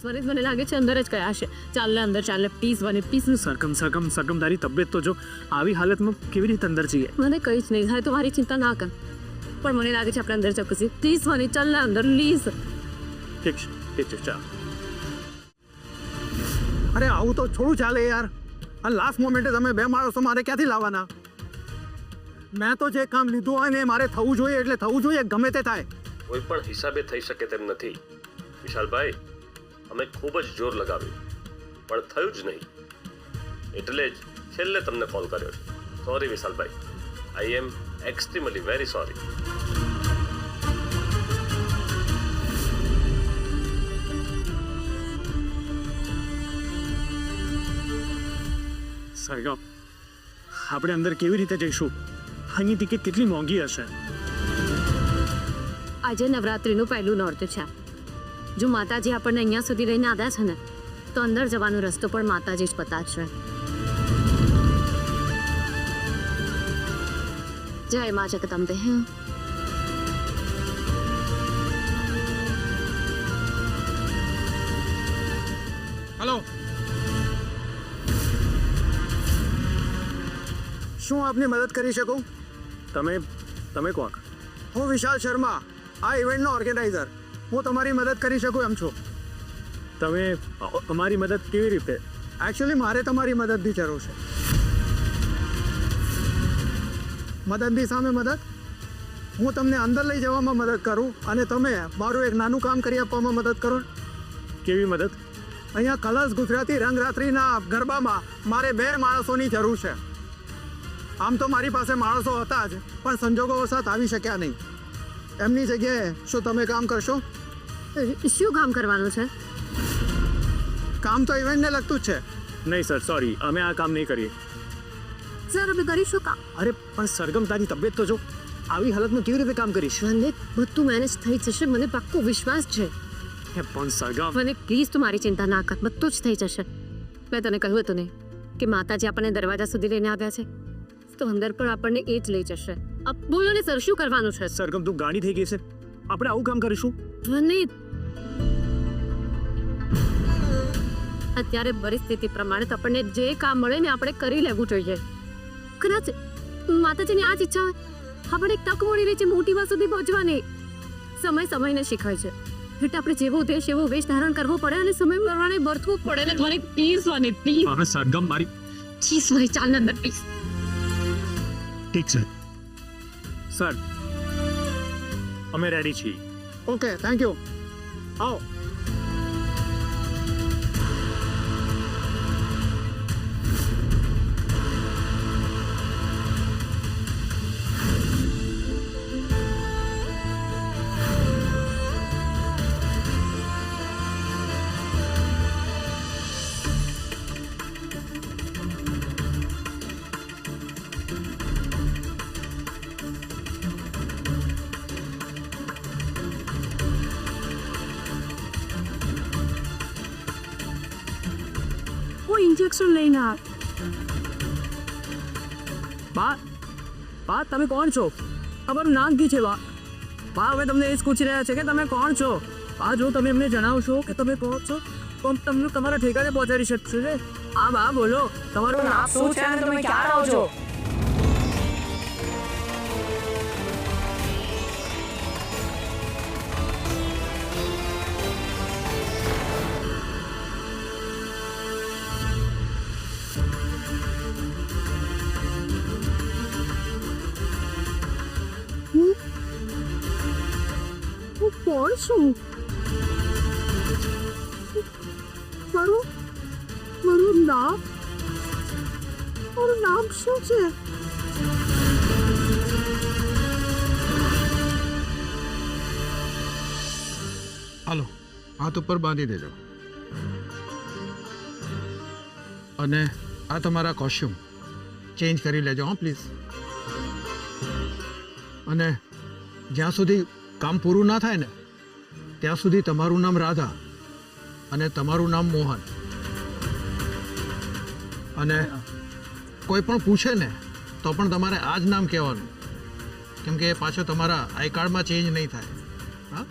વનિત મને લાગે છે અંદર જ ગયા હશે. ચાલ અંદર ચાલ પ્લીઝ વનિત પ્લીઝ. સરગમ તારી તબિયત તો જો આવી હાલતમાં કેવી રીતે અંદર જઈએ? મને કંઈ જ નહીં થાય તો મારી ચિંતા ના કર, પણ મને લાગે છે આપણે અંદર જકસી. પ્લીઝ વનિત ચાલ ને અંદર પ્લીઝ. ઠીક છે ચાલ. અરે આવું તો થોડું ચાલે યાર. આ લાસ્ટ મોમેન્ટે તમે બે માણસો મારે ક્યાંથી લાવવાના? મેં તો જે કામ લીધું હોય ને એ મારે થવું જોઈએ એટલે થવું જોઈએ, ગમે તે થાય. કોઈ પણ હિસાબે થઈ શકે તેમ નથી વિશાલભાઈ. અમે ખૂબ જ જોર લગાવ્યું પણ થયું જ નહીં, એટલે જ છેલ્લે તમને કોલ કર્યો છે. સોરી વિશાલભાઈ, આઈ એમ એક્સ્ટ્રીમલી વેરી સોરી. સરગમ, આપણે અંદર કેવી રીતે જઈશું? અહીંની ટિકિટ કેટલી મોંઘી હશે? આજે નવરાત્રિનું પહેલું નોરતું છે. જો માતાજી આપણને અહીંયા સુધી લઈને આવ્યા છે ને તો અંદર જવાનો રસ્તો પણ માતાજી જ બતાવશે. જય મા જગદંબે. હલો, શું આપની મદદ કરી શકું? તમે કોણ? હું વિશાલ શર્મા, આ ઇવેન્ટનો ઓર્ગેનાઇઝર. હું તમારી મદદ કરી શકું એમ છું. તમે અમારી મદદ કેવી રીતે? એકચ્યુઅલી મારે તમારી મદદની જરૂર છે. મદદની સામે મદદ. હું તમને અંદર લઈ જવામાં મદદ કરું અને તમે મારું એક નાનું કામ કરી આપવામાં મદદ કરો. કેવી મદદ? અહીંયા કલર્સ ગુજરાતી રંગરાત્રિના ગરબામાં મારે 2 માણસોની જરૂર છે. આમ તો મારી પાસે માણસો હતા જ, પણ સંજોગોવશાત આવી શક્યા નહીં. એમની જગ્યાએ શું તમે કામ કરશો? શું કામ કરવાનું છે? કામ તો ઇવેન્ટને લગતું જ છે. નહીં સર, સોરી, અમે આ કામ નહીં કરીએ. સર અમે કરીશું કામ. અરે પણ સરગમ, તારી તબિયત તો જો. આવી હાલતમાં કેવી રીતે કામ કરીશ? વનિત બધું મેનેજ થઈ જશે, મને પાક્કો વિશ્વાસ છે. પણ સરગમ, વનિત પ્લીઝ તું મારી ચિંતા ના કર, બધું જ થઈ જશે. મેં તને કહ્યું હતું ને કે માતાજી આપણને દરવાજા સુધી લઈને આવ્યા છે તો અંદર પણ આપણને એ જ લઈ જશે. બોલો ને સર, શું કરવાનું છે? સરગમ તું ગાડી થઈ ગઈ છે. આપણે આવું કામ કરીશું? વનિત અત્યારે પરિસ્થિતિ પ્રમાણે તો આપણને જે કામ મળે ને આપણે કરી લેવું જોઈએ. કદાચ માતાજીની આ જ ઈચ્છા હોય આપણે એક તક મળી રહી છે મોટી વાત સુધી પહોંચવાની. સમય સમયને શીખવાય છે એટલે આપણે જેવો દેશ એવો વેશ ધારણ કરવો પડે અને સમય પ્રમાણે વર્તવું પડે ને. વનિત પ્લીઝ, વનિત પ્લીઝ. હવે સરગમ મારી પ્લીઝ વનિત ચાલ ને અંદર પ્લીઝ. ઠીક છે સર, અમે રેડી છીએ. Okay, thank you. આવો. ઇન્જેક્શન લઈને આવ. બા તમે કોણ છો? તમારું નામ શું છે? બા હવે તમને એ જ પૂછી રહ્યા છે કે તમે કોણ છો. બા જો તમે એમને જણાવશો કે તમે કોણ છો તો તમને તમારા ઠેકાણે પહોંચાડી શકશે ને. હા બા બોલો, તમારું નામ શું છે અને તમે ક્યાં રહો છો? હું કોણ છું? મારું નામ શું છે? હાલો, હાથ ઉપર બાંધી દેજો. અને આ તમારા કોસ્ચ્યુમ ચેન્જ કરી લેજો હા પ્લીઝ. અને જ્યાં સુધી કામ પૂરું ના થાય ને ત્યાં સુધી તમારું નામ રાધા અને તમારું નામ મોહન. અને કોઈ પણ પૂછે ને તો પણ તમારે આ જ નામ કહેવાનું, કેમ કે એ પાછો તમારા આઈ કાર્ડમાં ચેન્જ નહીં થાય. હા.